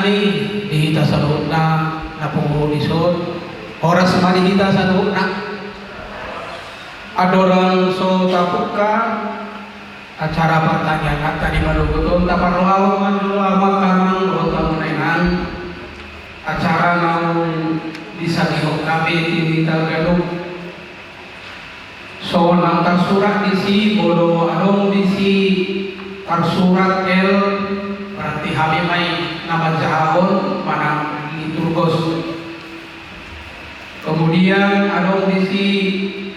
ni dihita sa loob na pumulisod. Oras manihita sa loob na. Adorang so tapok ka acara pertanyaan at tadi maluguton taparuaw man dulu awak kamang rota menengan acara naung bisa dihok kabe tinita galuk so nang tersurat disi bodo adong disi tersurat el berarti habimai nama jahon mana liturgos kemudian adong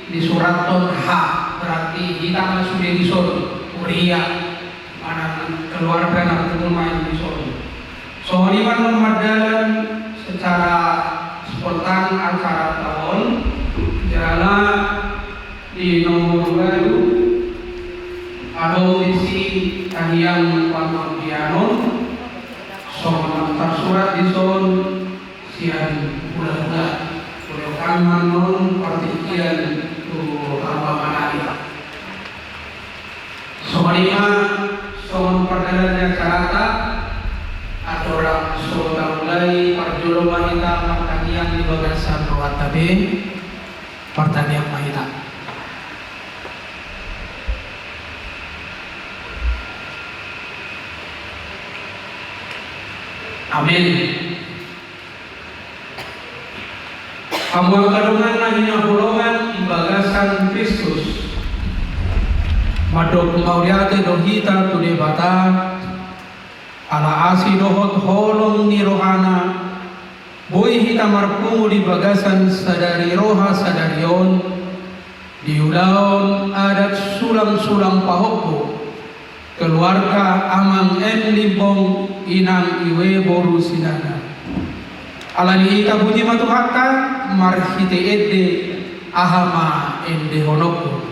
di surat H berarti kita sudah disuruh Uria mana keluarga nak main disuruh. So ini memadalan secara spontan acara tahun jalan di nomor baru ada misi kahiyang pampianon so tersurat di son sian bulan-bulan boleh kan non partikian apa manali. Soalnya soal perjalanan carata atau orang sudah mulai perjuangan wanita pertanian di bagasan ruat tabe pertanian wanita. Amin. Amual kadungan nahinya hulungan ibagasan Kristus madok mauriate dohita tude bata ala asi dohot holong ni rohana boy hita marpungu di bagasan sadari roha sadarion diulaon adat sulam-sulam pahoko keluarga amang libong inang iwe boru sinana ala ni hita puji matuhaka marhite edde ahama ende honoko.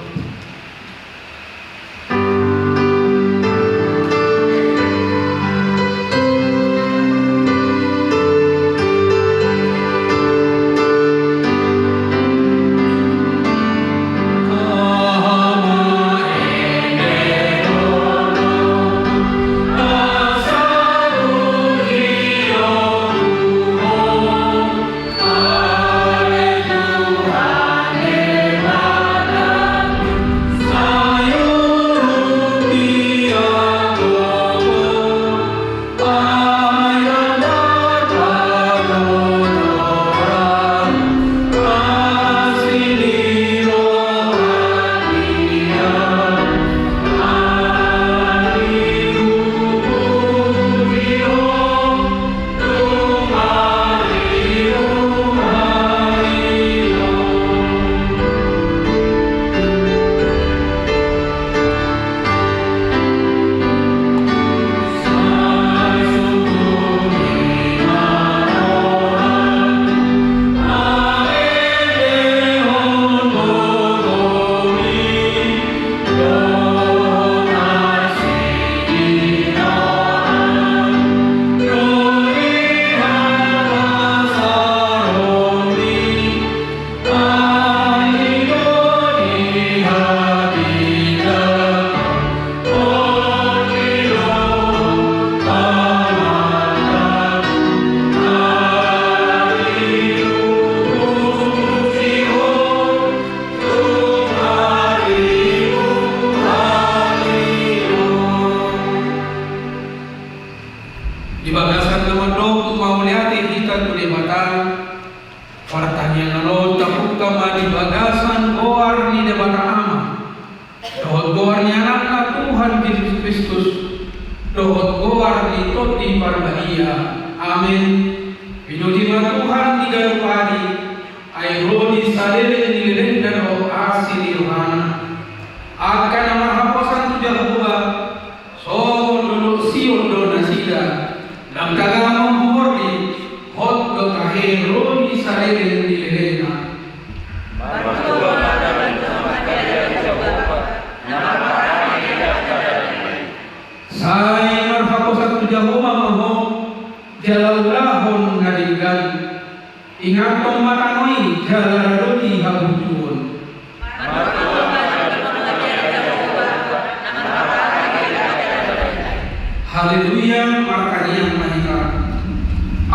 Haleluya, makanya mahita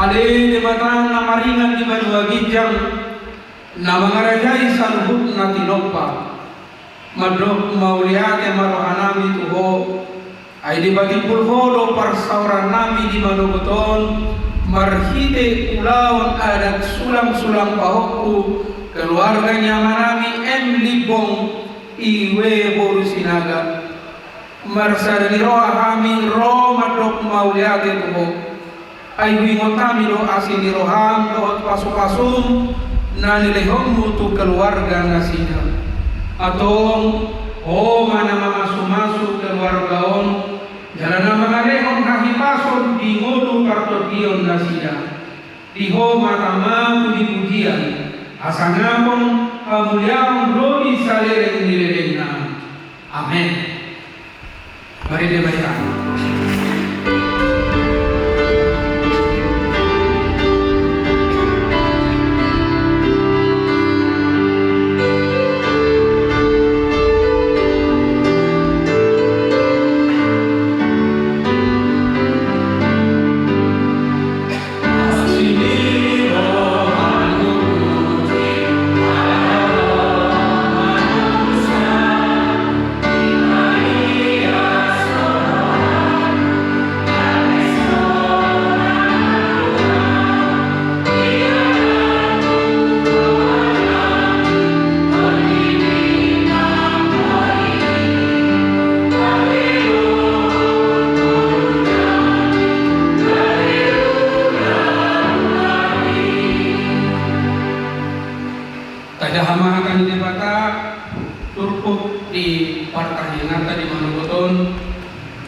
Ale de matang na maringan di banua gijang na mangarajay salhut na tinopa madok mauliate marohanami tuho ay di bagi pulhodo parsauran nami di manuguton marhite ulawan adat sulang-sulang pahokku keluarganya manami libong iwe boru sinaga marsada ni roha kami ro madok mauliate tuho ay wingot kami do asin ni roham do pasupasum na nilehong mutu keluarga nasina atong mana mamasumasu keluargaon jalan na mga lehong kahipason di ngulu kartotion nasina di ho matama puji-pujian asangapong kamuliang glori sa lereng nileleng na amen. Mari dibaca.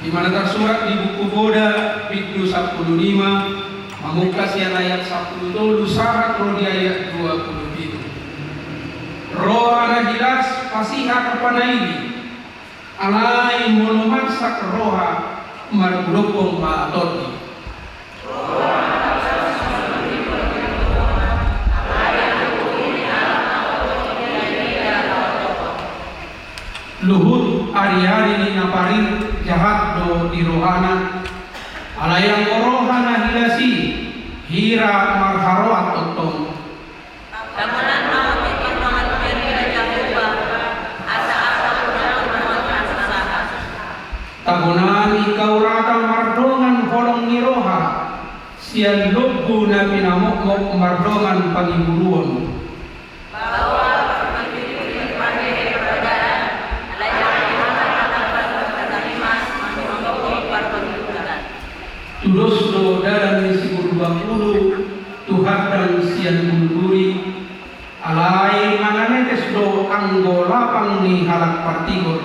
Di mana tersurat di buku Boda Biknu 15 Pamungkas yang ayat 10 Sarat roh di ayat 27 roh ana jelas pasiha kepada ini alai mulumat sak roha margulopong paatoti luhut ari-ari ni naparin jahat do di rohana alayang rohana hilasi hira marharoat otong tamunan mau perkembangan perkira jahuba asa-asa perkembangan tabunan ikau rata mardongan holong ni roha sian lubbu na pinamok-mok mardongan pangiburuan bahwa tulus do dalam misi berbakulu Tuhan dan sian bunduri alai manganetes do anggo lapang ni halak partigor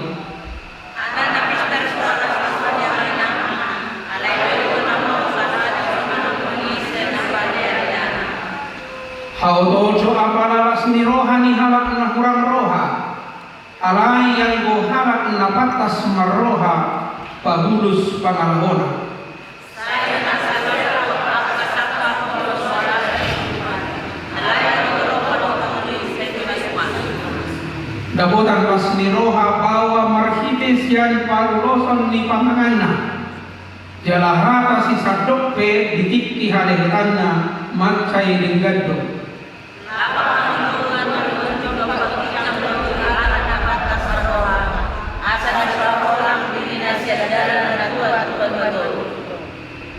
hau dojo apalalas ni rohani halak na kurang roha alai yang go halak na patas marroha pahulus pangalhona dapotan pas ni roha bawa marhites yan paluloson ni pamangana jalahata si sadokpe ditikti halehetanna mancay linggado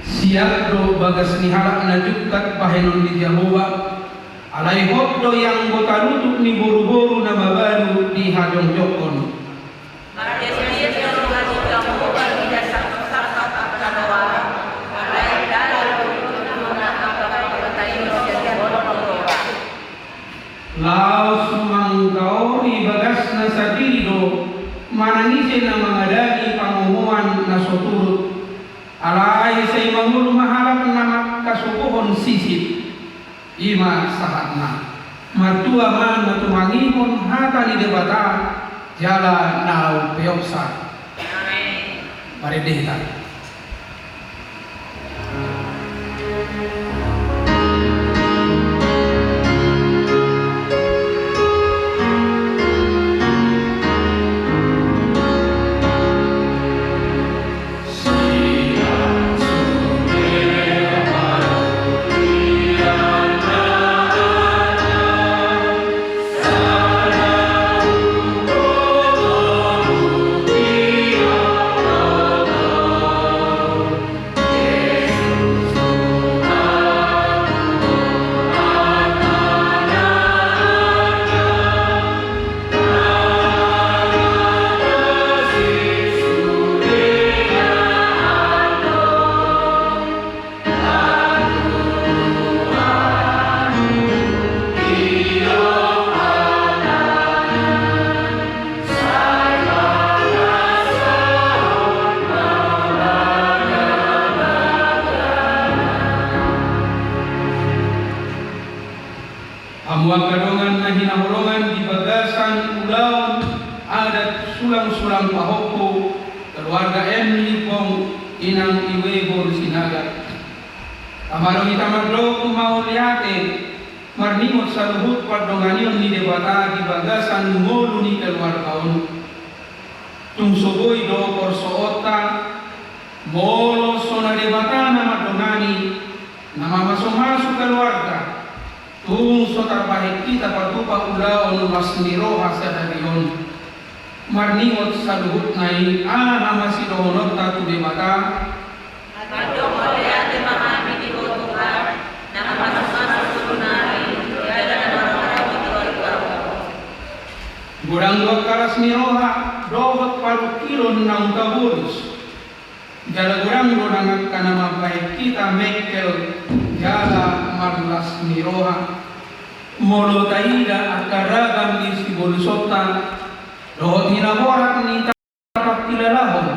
siap do bagas ni halak na jukat pahenon di Jawa alai hokdo yang botalutuk ni boru-boru na babalu di hajong jokon laos manggau ibagas na sadirido manangisi na mangadani pangumuman na soturut alai say mangulu mahalak na makasukuhon sisip ima sahatna matua man matumangihon hata ni debata jala nau peoksa mari dehta Mamuang kadongan na hinahulungan di bagasan ulaw adat sulang-sulang pahoko keluarga Emily Pong inang iwebor sinagat. Amarong itamadlo kumauliate marnimot sa luhut pardonganion ni debata di bagasan ngulu ni keluargaon. Tungsoboy do korsoota molo sona debata na madongani na mamaso-maso keluarga. Tung so terbaik kita patupa ulaon mas niroha sa darion marningot sa luhut nai masih dohonot tatu de mata adong oliate mahami di Tuhan na masuk sunai tiada orang gurang dua kalas niroha dohot paru kilon nang taburus jala gurang do nangat kana mabaik kita mekel jala marlas niroha molo taida akaragam isi bolusota dohot hinaborak ni tapak tilalahon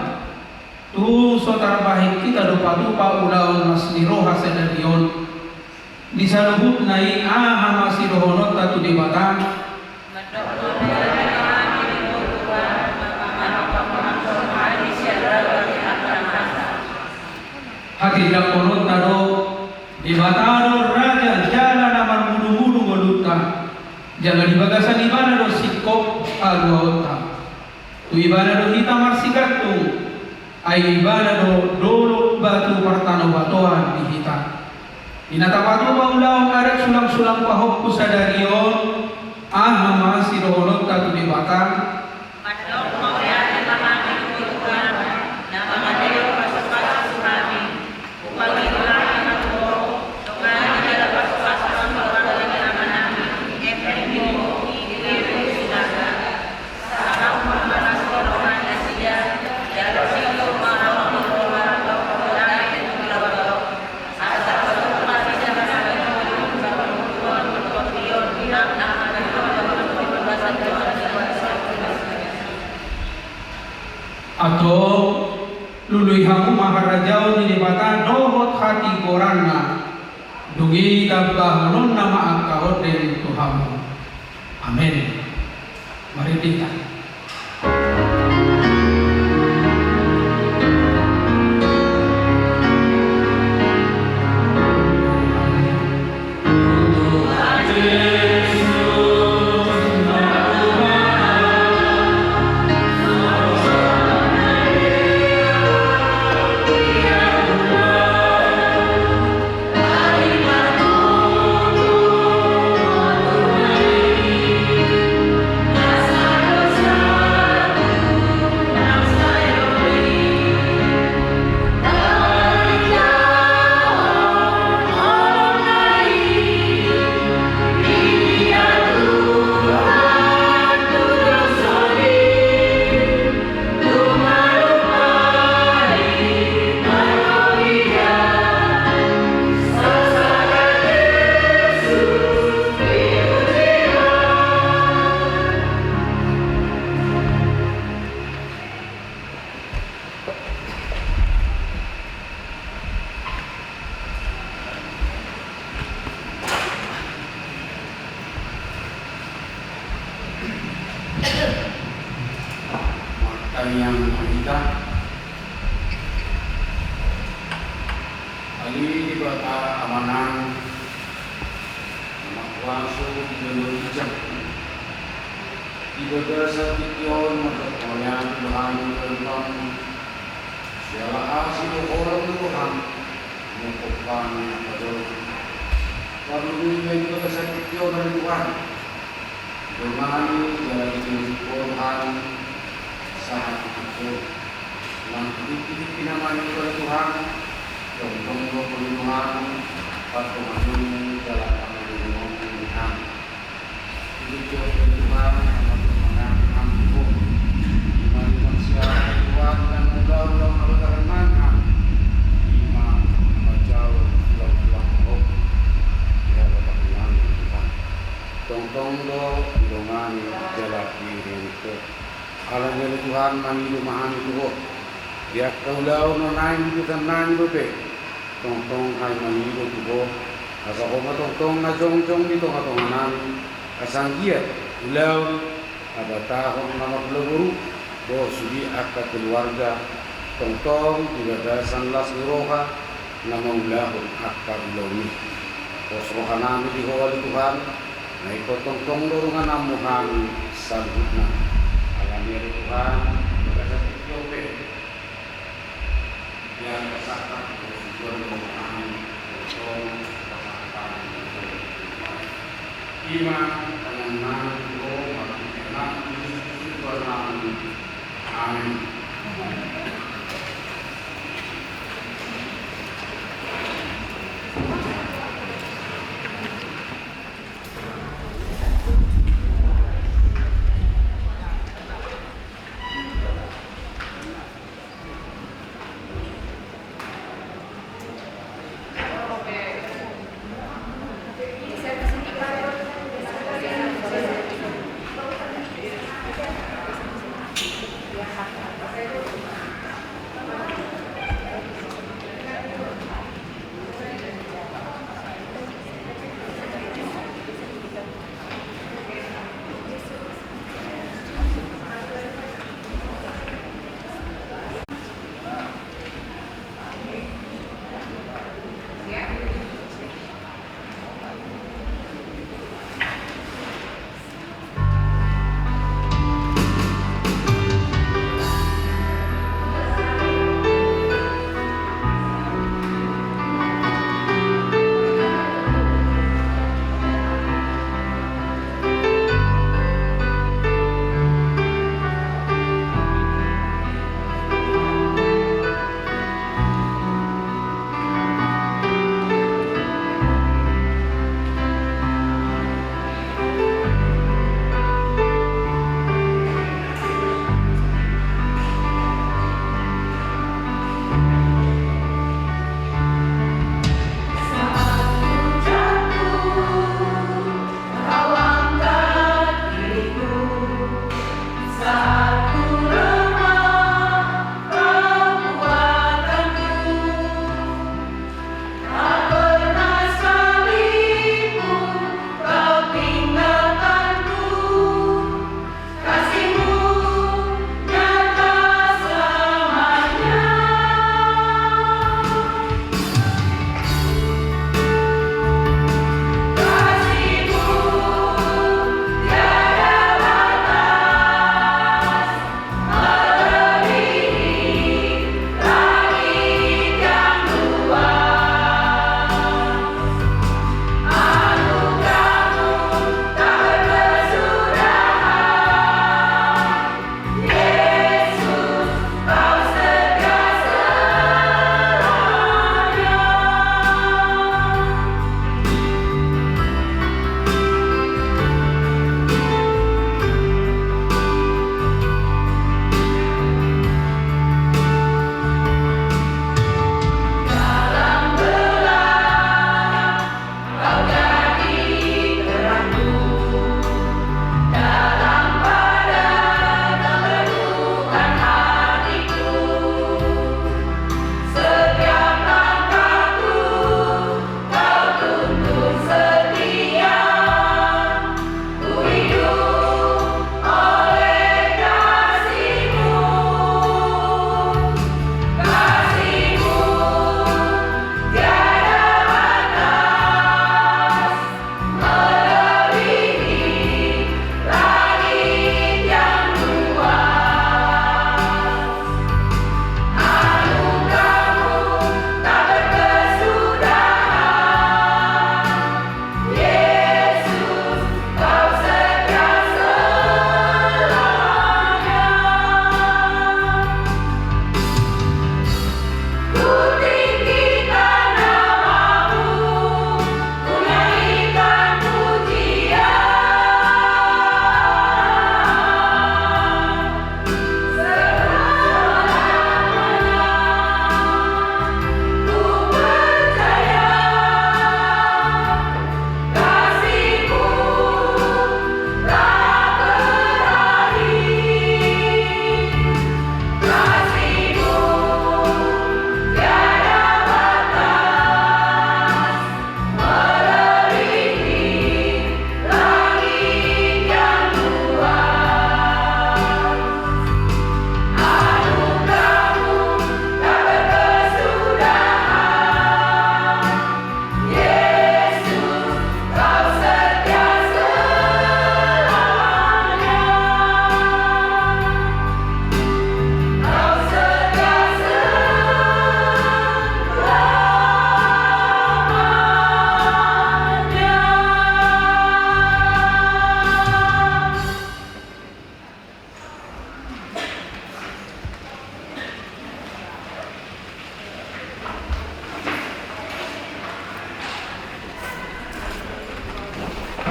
tu sotar bahik kita dupa-dupa ulaon mas niroha sedarion di saluhut nai masih dohonot tatu di batang hati dakonot tado di bataro raja jalan amar bulu-bulu golutta jalan di bagasan ibana do sikop aluota tu ibana do hitam marsikatung ay ibana do dolo batu partano batoan di hitam inatapatu paulaong arat sulang-sulang pahok kusadarion masih dohonot tatu di batang atau luluy hamu maharajau ni debata dohot hati korana dugi kabahonon nama akahot dari Tuhan. Amin. Mari kita yang kita ali di bata amanan makwasu di Indonesia di bata tikion mengkoyak Tuhan tentang segala asih orang Tuhan mengkopan pada lalu ini bata tikion dari Tuhan dengan jalan Tuhan saat itu nanti pinamani oleh Tuhan tolong Tuhan patungan dalam pemilihan Tuhan itu Tuhan mengenang mampu iman manusia Tuhan dan mudah-mudahan berkenan iman macau pulang-pulang ya dapat Tuhan tong-tong do dongan jalan itu alam dari Tuhan mangilu mahani tuho ya kaulau no nain itu tanang itu pe tong hai mangilu tuho aga Bako matong na jong dito matonganan kasanggiat ulaw abatahon na maglaburu do sudi akta keluarga tong ibadasan las niroha na maulahon akta ulaw ni. Posrohan namin di hawali Tuhan na ipotong dorungan namuhan sa lubut na. Alam niya Tuhan magkasakit yope yang kesaktan tujuan pemakaman potong kesaktan iman pengenang doa makinan bernaam amin.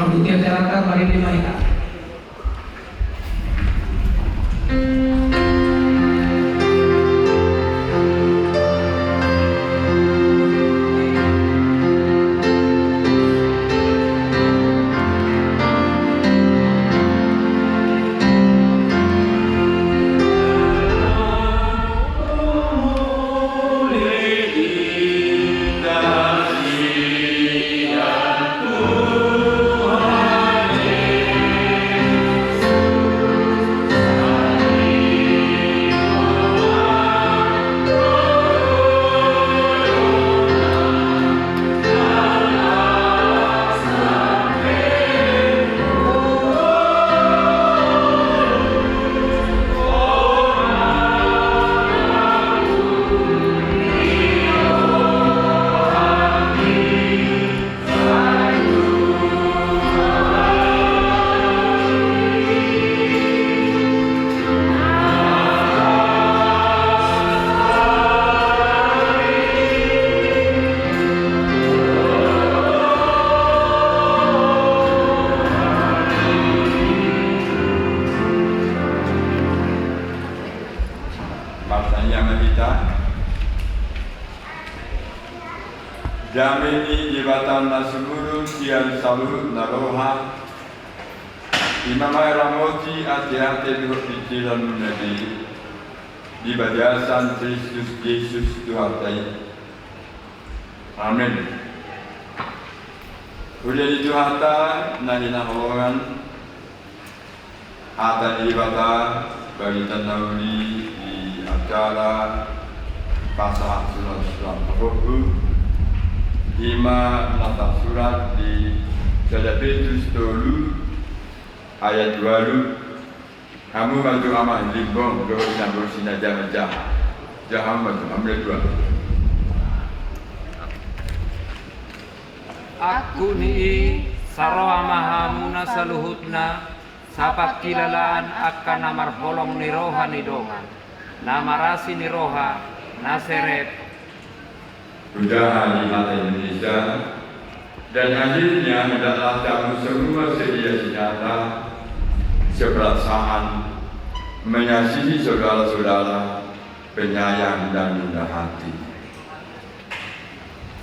Auditia Cerata bagi Maika. Jamini jibatan nasumuru tian salut naroha Imamai ramoti hati-hati di pikiran Nabi di bajasan Kristus Yesus Tuhan. Amin. Udah di Tuhata nani naholongan ada ibata bagi tanawli di acara pasal surat Rohu Ima nata surat di Petrus tolu ayat 2 kamu maju aman limbong doa sambung sinaja jahat maju ambil 2 Aku ni sarwa mahamuna saluhutna sapat kilalaan akan namar holong ni roha ni dongan namarasi ni roha naseret Budaya di mata Indonesia dan akhirnya hendaklah kamu semua sedia senjata seperasaan mengasihi saudara-saudara penyayang dan rendah hati.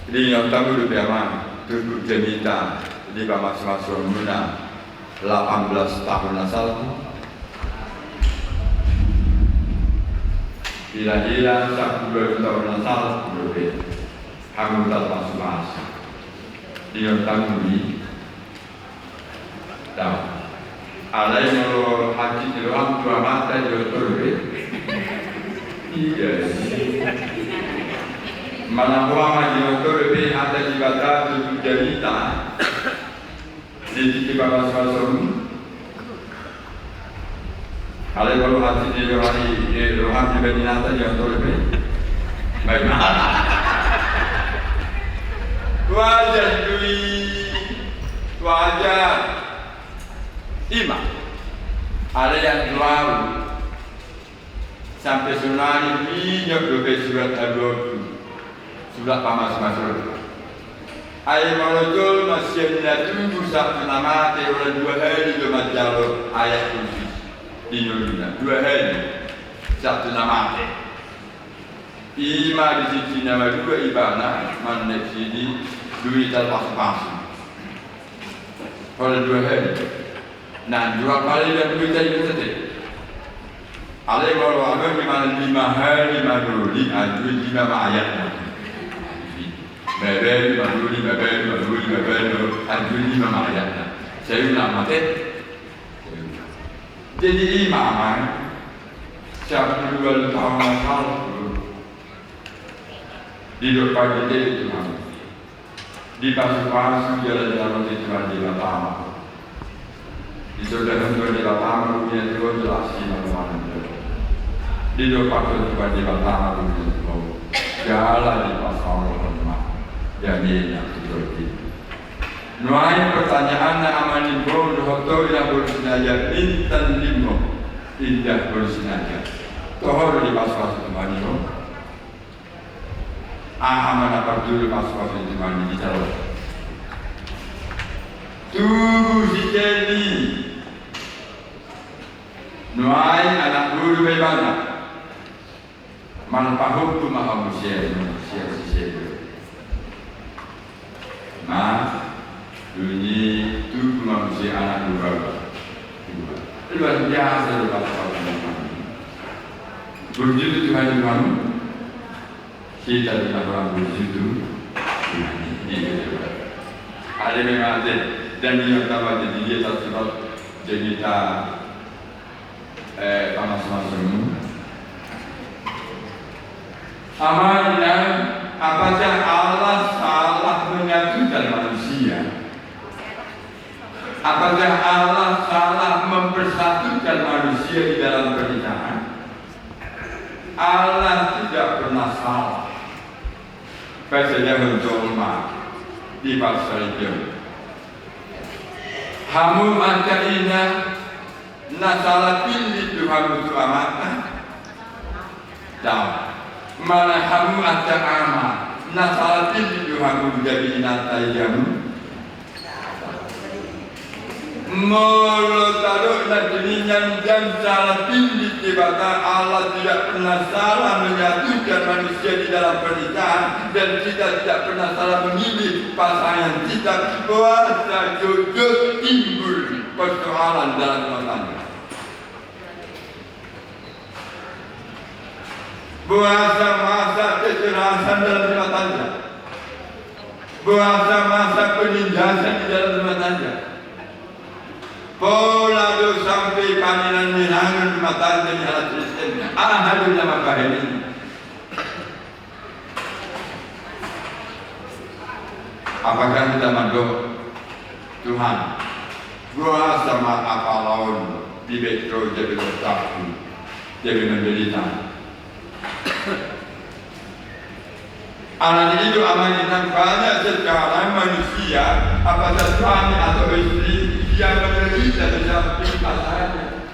Jadi yang tamu lebih tubuh jemita di bawah masa muna 18 tahun asal Bila-bila 10 tahun asal lebih kamu tak masuk masa dia tamu ni tahu alai kalau haji itu orang tua mata dia terus iya mana orang dia terus ada di batas tujuh jemita di bawah masa alai kalau haji dia orang di Benata dia terus bagaimana Wajah imam ada yang lalu sampai sunani minyak dobe surat al-Baqarah surat pamas-masur ayat malajul masih tunggu satu nama teori 2 hari cuma jalur ayat khusus di Indonesia 2 hari satu nama Ima di sisi nama 2 ibana mana sini duit pas-pas. Kalau 2 hari, nah 2 kali dan duit itu saja. Alai kalau agak di mana 5 hari 5 duri, duit 5 ayat. Bebel, duri, duit 5 ayat. Saya ulang mati. Jadi imam, siapa 2 tahun asal di depan kita itu di pasu-pasu jalan-jalan itu di Batam di saudara di Batam punya Tuhan jelas di mana-mana di depan itu di Batam punya Tuhan jalan di pasal rumah jadi yang seperti nuai pertanyaan amanin bro doktor yang bersenaja intan limo indah bersenaja tohor di pasal rumah ini mana dulu masuk di mana di dalam. tubuh si Jenny nuai anak guru bebana manpahuk tu mahamusia manusia si Jenny bunyi tubuh manusia anak guru luar biasa luar biasa berjudul Tuhan kamu kita tidak orang berjudul Tuhan ini ada memang ada dan yang pertama jadi dia tak sebab jadi tak panas-panas amalnya apakah Allah salah menyatukan manusia? Apakah Allah salah mempersatukan manusia di dalam pernikahan? Allah tidak pernah salah. Pasal menjolma di pasal itu. Hamu akaina nasalah pilih Tuhan untuk amanah. Dan mana hamu akama nasalah pilih Tuhan untuk jadi natai jamu. Mulut taruh dan jeningan dan salah pilih dibata Allah tidak pernah salah menyatukan manusia di dalam pernikahan dan kita tidak pernah salah memilih pasangan kita. Puasa jodoh timbul persoalan dalam rumah tangga. Puasa masa kekerasan dalam rumah tangga. Puasa masa penindasan di dalam rumah tangga. Pola do sampai paninan minangan mata dan alat Kristen. Ahadun nama kahini. Apakah kita mandor Tuhan? Gua sama apa laun di betro jadi bertakut, jadi menderita. Anak itu amanah banyak sekarang manusia, apakah suami atau istri yang menderita di samping pasangannya,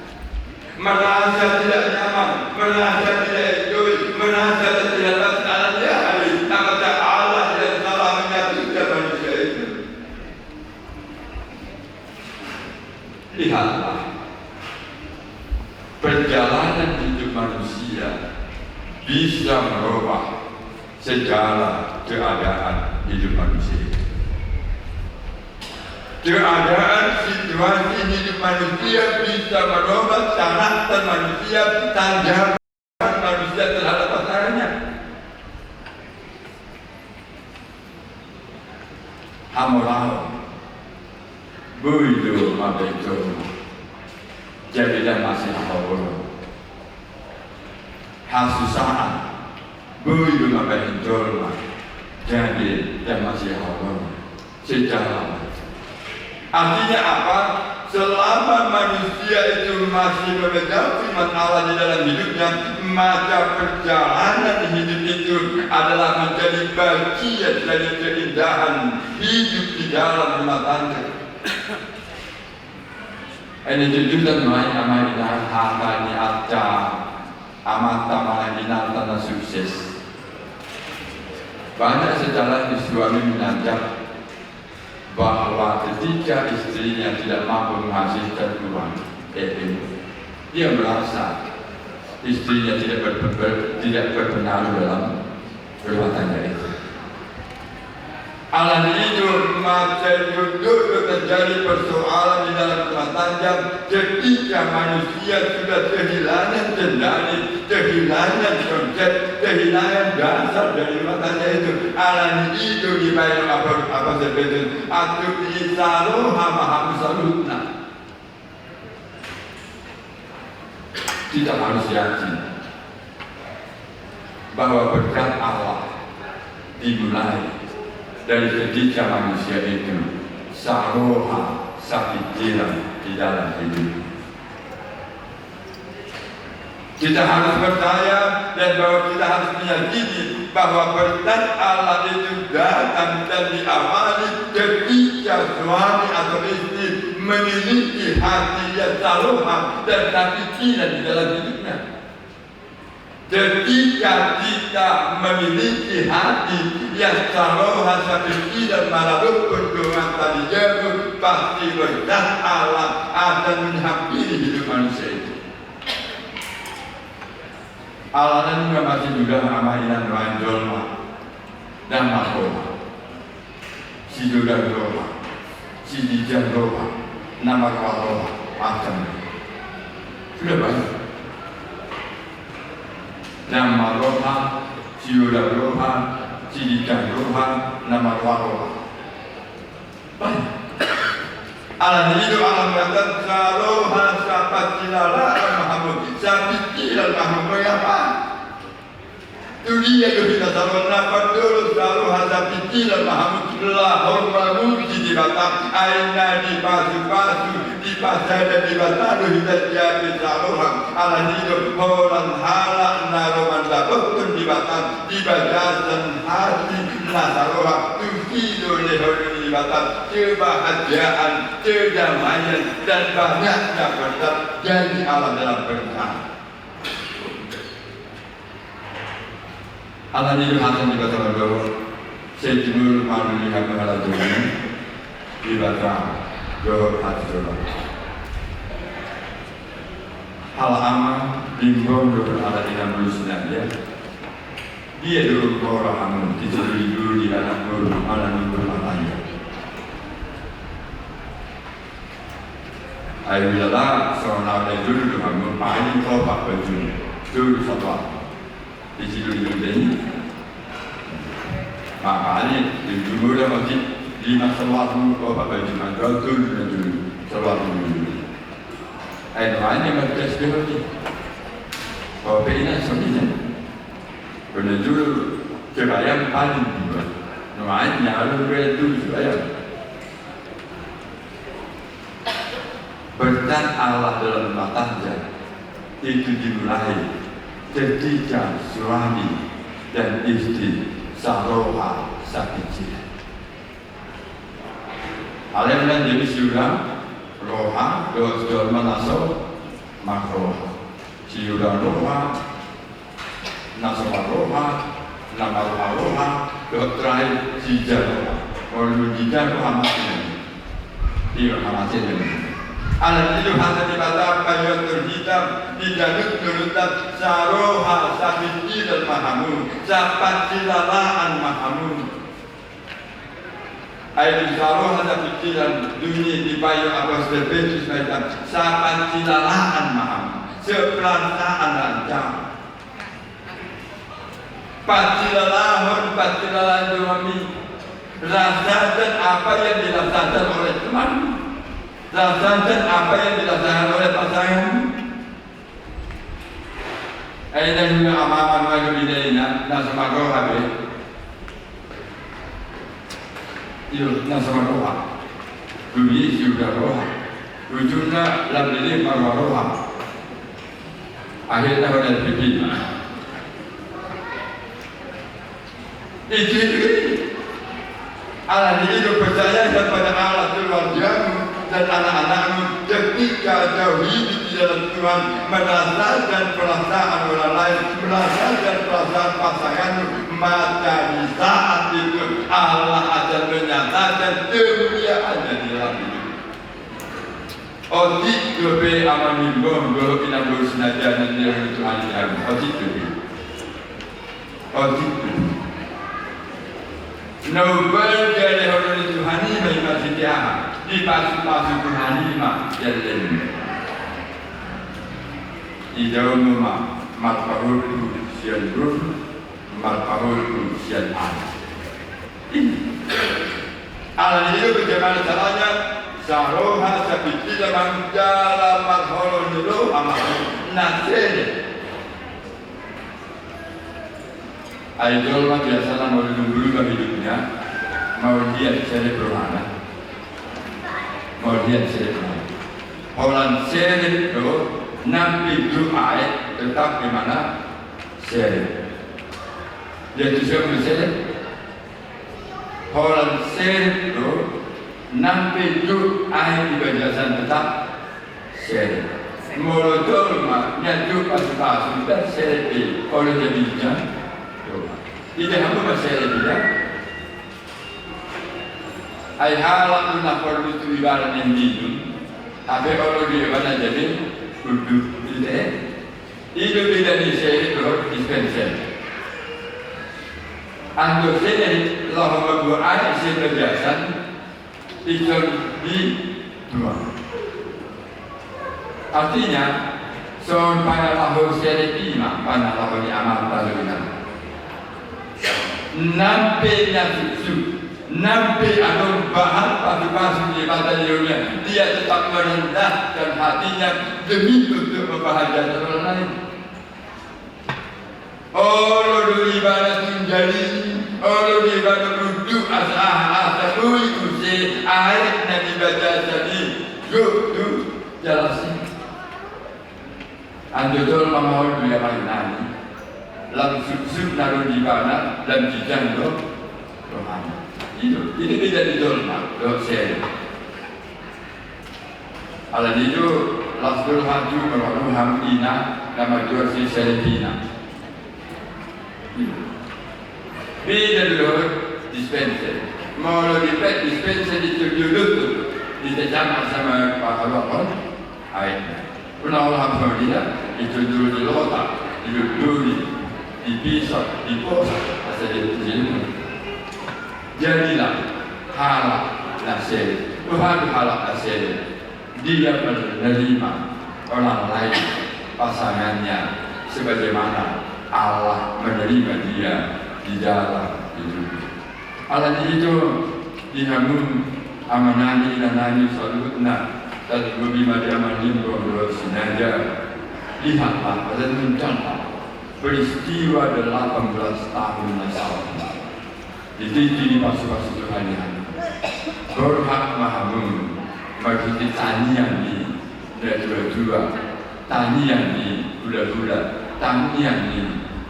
merasa tidak nyaman, merasa tidak enjoy, merasa tidak dapat hari. Apakah Allah yang salah menyatukan manusia itu? Lihatlah perjalanan hidup manusia bisa merubah segala keadaan hidup manusia. Keadaan situasi hidup manusia bisa merubah karakter manusia, tanggapan manusia terhadap pasangannya. Hamulau, buidu mabejo, jadi dan masih hamulau. Hasusahan, buidu mabejo, jadi dan masih hamulau. Sejarah. Artinya apa? Selama manusia itu masih memegang firman Allah di dalam hidupnya, maka perjalanan hidup itu adalah menjadi bagian dari keindahan hidup di dalam rumah tangga. Ini tujuan main dengan harta ni aja amat tamai tanah sukses. Banyak sejarah di suami menanjak bahwa ketika istrinya tidak mampu menghasilkan uang, dia merasa istrinya tidak berpengaruh dalam rumah tangga itu. Alangkah itu macam duduk terjadi persoalan di dalam rumah tangga ketika manusia sudah kehilangan kendali, kehilangan konsep, kehilangan dasar dari rumah tangga itu. Alangkah itu dibayar apa sebetulnya? Atau disaruh hama salutna. Kita harus yakin bahwa berkat Allah dimulai dari ketika manusia itu saroha sakit jiran di dalam hidup. Kita harus percaya dan bahwa kita harus meyakini bahwa berkat Allah itu datang dan diawali ketika suami atau istri memiliki hati yang saroha dan sakit jiran di dalam hidupnya. Ketika kita memiliki hati yang saroha sakit dan malah berdoa tadi jatuh, pasti berkat Allah akan menghampiri hidup manusia itu. Allah juga masih juga mengamainan Tuhan Jolma dan Makola, si Jodan Roha, si Dijan Roha, nama Roha, macam sudah banyak. Nama Roha, si Jodan Roha, si Dijan Roha, nama Roha. Banyak. Allah hidup alam kata Saroha sahabat Cilala Muhammad sahabat Cilal Muhammad apa? Itu dia kita sahabat nafas dulu Saroha sahabat Cilal Muhammad lahor mamuji di Batam aina di pasu-pasu di pasar dan di Batam kita jadi Saroha Allah hidup orang halak naroman dapatun di Batam di bajasan hati Saroha tukido lehor di Batam kebahagiaan, kedamaian dan banyaknya berkat janji Allah dalam berencana. Allah ini hasan di Batam bahwa sejumlah manusia yang berhalangan di Batam bahwa hati Allah. Hal aman bimbang dengan Allah di dalam manusia dia dulu orang dulu di dalam Allah bermatanya. Ayulah seorang yang dulu dengan paling kopak baju dulu satu di situ ini. Makanya di dulu dah masjid 5 selawat kopak baju maka dulu selawat dulu. Ayulah ini macam seperti kopak ini sebenarnya. Benda dulu kebayang paling juga. Namanya lalu dulu kebayang. Berkat Allah dalam rumah tangga itu dimulai ketika suami dan istri Saroha sakit. Alam dan jadi siulang roha dua manaso makroha siulang roha nasabah roha nama roha terakhir sijar kalau sijar roha mati dia mati ini. Alam itu hanya di Batam kayu terhitam di jalur turutan Saroha sabit dan mahamun sapat cilalaan mahamun. Air Saroha sabit dan dunia di payu atas berbetus macam sapat cilalaan mahamun sepelantaan lancang. Patilalaan suami rasakan apa yang dirasakan oleh teman. Rasakan apa yang dirasakan oleh pasangan. Ayat juga amaman wajib dina nasma roha be. Iyo nasma roha. Dunia sudah roha. Ujungnya labdili marwa roha. Akhirnya pada pikir. Itu Allah hidup percaya kepada Allah keluargamu dan anak-anakmu ketika tauhid di dalam Tuhan merasakan perasaan orang lain, merasakan perasaan pasanganmu, maka di saat itu Allah akan menyatakan kemuliaannya di dalam hidup. Otik gobe aman minggu gobe pinang bersenaja dan dia itu alim. Otik gobe. Otik gobe. Nobel dari orang Tuhani bagi masjid di pasu-pasu Tuhani mah jalan. Di dalam rumah matpahul sian rum, matpahul sian an. Ini. Alam itu bagaimana caranya? Saroha sabiti dalam jalan matpahul dulu amat nasir. Idol mah biasalah mau dulu hidupnya, mau lihat cerebrana, mau lihat cerebrana. Orang cerebro nampi doa tetap di mana cerebro. Dia juga bercerita. Orang cerebro nampi doa di bajasan tetap cerebro. Molotov mah nyatu pas dan cerebro oleh jadinya. Tidak hamba masalah dia. Ai halak na perlu tu ibarat yang hidup. Tapi kalau dia mana jadi hidup tidak. Hidup tidak disebut roh dispenser. Ando sini Allah berdoa isi kebiasaan itu di dua. Artinya soal pada lahir seri lima pada lahir amal talunan. Nampai nafsu. Nampai ada bahan pasti di badan dunia, dia tetap merendahkan hatinya demi untuk membahagiakan orang lain. Allah ibadah menjadi, Allah ibadah duduk asah uji ayat Nabi baca tadi, tu jelasin. Anjur mamau dunia mainan, lalu sub naruh di mana dan dijangkau rohani. Ini tidak didolma, dosen. Alat itu langsung haju meroham ina nama jual si selebina. Beda dulu dispenser. Mau dispenser itu dulu tu ditecam sama Pak Alwakon. Ayat. Pernah orang Florida itu dulu di lota, dulu di pisau, di pos, asal itu jadi. Jadilah halak nasir, Tuhan halak nasir. Dia menerima orang lain pasangannya sebagaimana Allah menerima dia di dalam hidup. Allah itu dihamun amanani nani salutna dan bima dia menimba bersenaja. Lihatlah dan mencontoh peristiwa 18 tahun Natal. Itu jadi masuk-masuk Tuhan yang berhak mahamun bagi tanian ni dua-dua, tanian ni bulan-bulan, tanian ni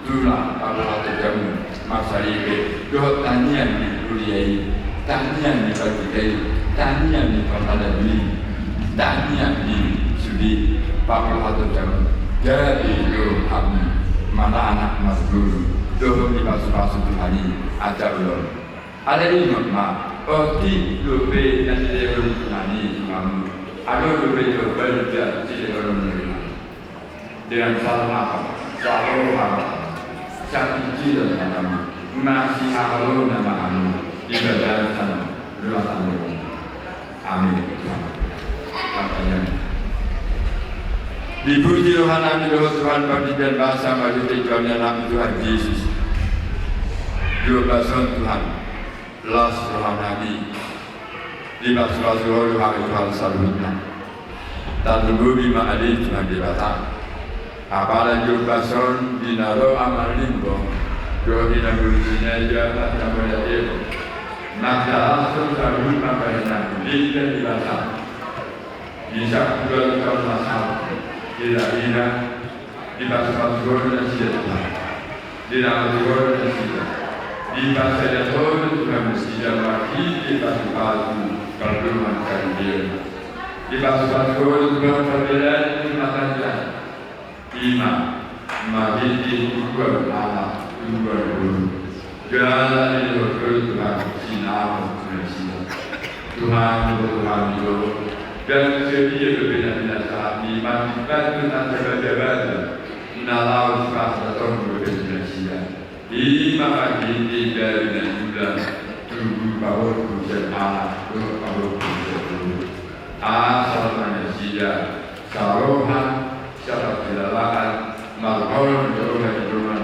tulang kalau ada jamu masa ini, dua tanian ni kuliah, tanian ni bagi kayu, tanian ni pada beli, tanian ni sudi kalau ada jamu. Jadi dua kami mana anak masuk dulu di masuk-masuk Tuhan ini ada belum? Ada di mana? Oti lupa dan tidak berani kamu. Ada lupa itu berja tidak berani. Dengan salah apa? Salah apa? Sakit jiwa kamu masih halu nama kamu di badan sana dua tahun. Amin. Katanya. Dipuji Tuhan, amin Tuhan, bagi dan bahasa maju tujuannya nama Tuhan Yesus. 12 Tuhan, las Tuhan Nabi, 15 Tuhan Salutna, dan lebih ma'ali Tuhan dibata. Apalagi 12 dinaro amal limbo, dohi dan gurusinya jabat dan berjaya. Maka langsung Salut maka Nabi dan dibata. Bisa 2 tahun masalah. Tidak di bahasa Tuhan dan siapa di dalam Tuhan dan siapa di bahasa Tuhan mesti lagi di bahasa kalau makan dia di bahasa Tuhan perbedaan matanya imam majid dua anak dua guru jalan itu Tuhan sinar Tuhan itu dan sedia berbeda-beda saat dimaksudkan tentang jabatan nalar bahasa Tuhan berbeda-beda. Imam ini dari juga tubuh bawah kucing anak, tubuh bawah kucing asal manusia, sarohan, syarat kedalaan, malhol doa doa,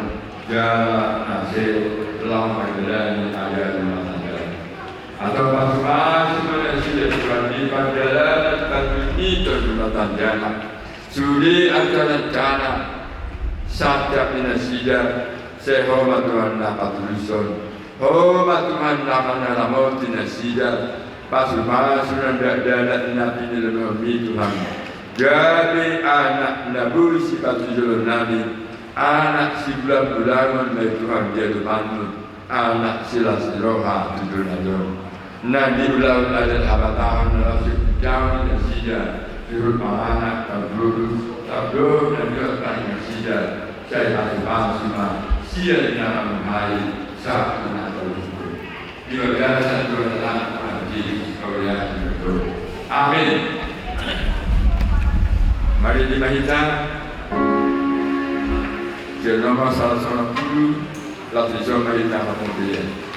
jalan nasib, lama berani ayat rumah atau masing-masing manusia berani pada itu Jonathan Jana Suri antara Jana Sabda minasida Sehormat Tuhan dapat tulisan Hormat Tuhan dapat nalamau tinasida Pasu-pasu dan dadat Nabi Nabi Tuhan Jadi anak Nabi si batu jalur Nabi Anak si bulan-bulan dari Tuhan dia dibantu Anak sila siroha tujuh najor Nabi ulang ada abatahan rasul jauh dan sida turut anak tabur dan juga sida saya masih masima sia dengan menghai saat menatau di bagian satu anak Amin. Mari dimahita Jenama salah seorang guru Latih Zoma Mahita Kapungkian.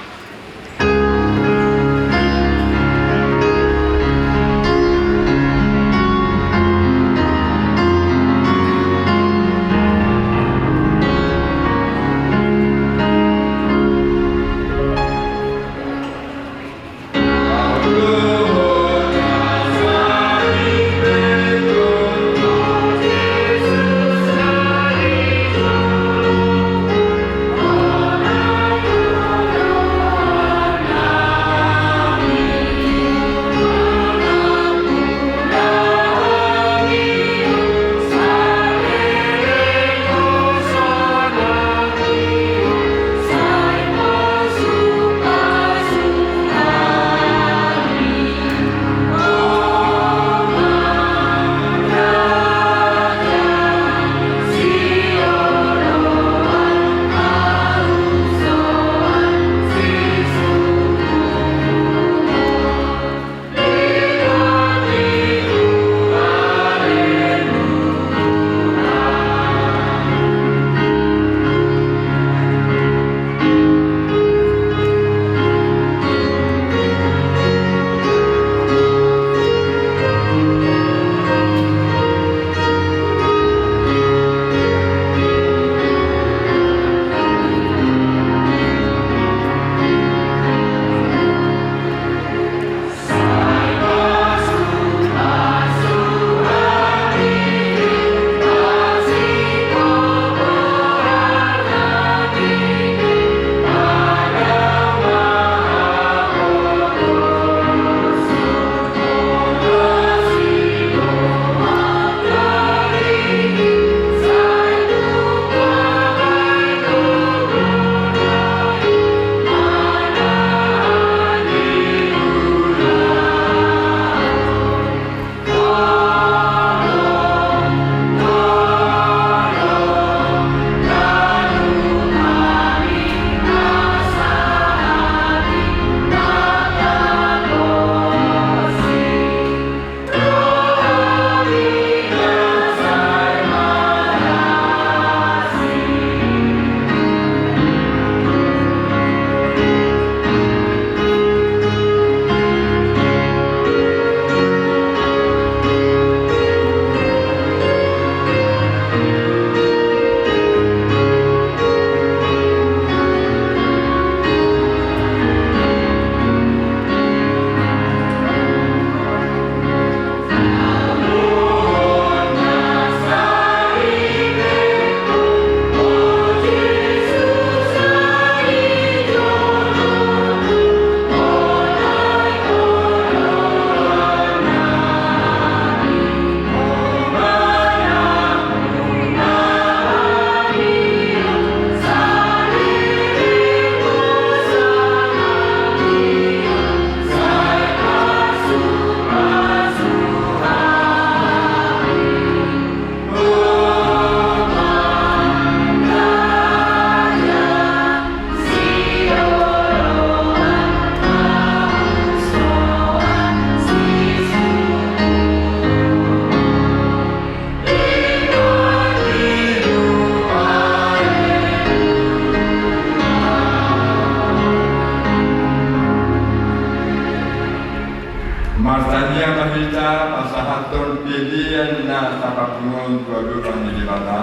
Martania Mahita pasahaton pilihan na tapapungon tuadukan di bata.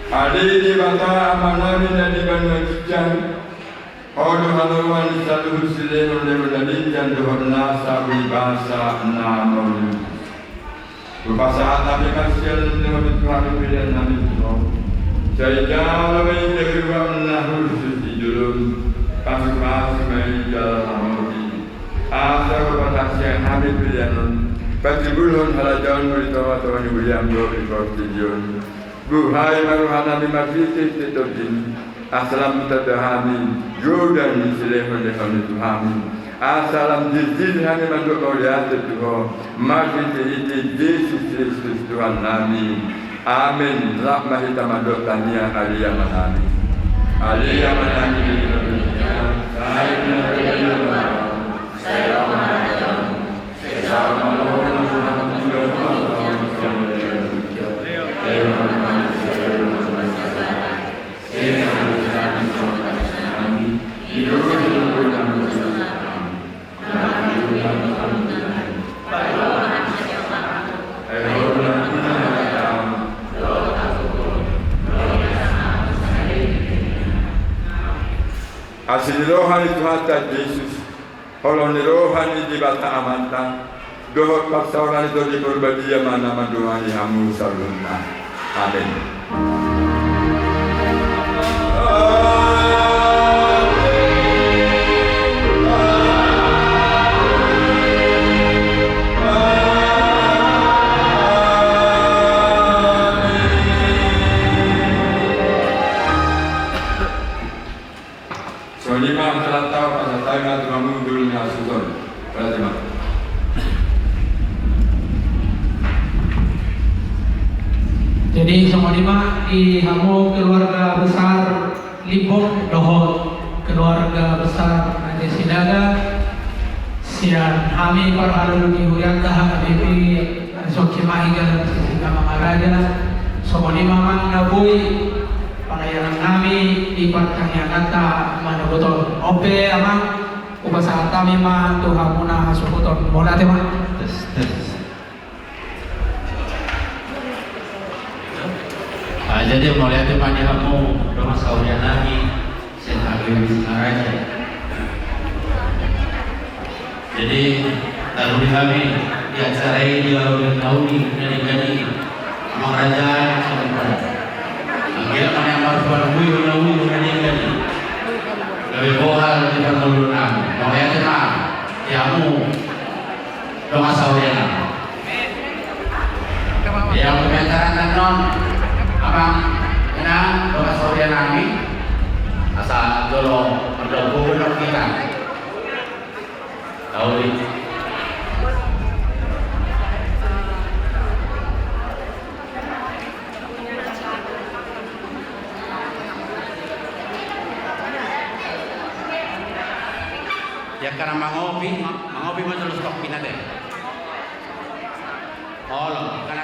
Adi di bata amanami na di banwa kijang. Odo haluan saluhu sileno lemo nalijan dohon nasa ulibasa na maulu. Bepasahat nabi kasihan lemo tuhan pilihan nabi tuhan. Saya jalawai dewa nahul suci julum. Pasuk-pasuk mai jalan asa kepada siang hari pilihan bagi bulhon halajan beritawa Tuhan William Dory Fortijon buhai maruhana di masjid tetodin asalam tadahami Jordan silehon lehon Tuhan asalam jizid hani manduk kauliat Tuhan masjid itu Yesus Kristus Tuhan nami amin rahmah kita manduk tania aliyah manami saya Kasih rohani Tuhan Yesus, holong rohani di bata amanta, dohot pasauran itu di berbadia mana maduhani hamu salunna. Amin. Lima telah tahu pasal tayang Tuhan mundurnya Sultan. Berarti Jadi semua lima di hamu keluarga besar Limbong Dohot, keluarga besar Raja Sidaga, sian kami para alumni Huyantah Bibi Soki Mahiga Sisiga Maharaja, semua lima mang nabui pelayanan kami di partangnya kata mana betul ope amang upasa kami mah Tuhan muna hasukuton boleh tema jadi mulai itu pada kamu rumah saudara lagi sebagai raja. Jadi tahun kami di acara ini dilakukan tahun ini mengerjakan sebentar. Dia mana yang baru lebih bohal di permulunan. Mau yang tenang, yamu rumah saudara. Yang pementaran non, abang tenang rumah saudara kami. Asal dulu berdua kita. Tahu ini. Ya karena mangopi mo terus kopi na din. Olo, karena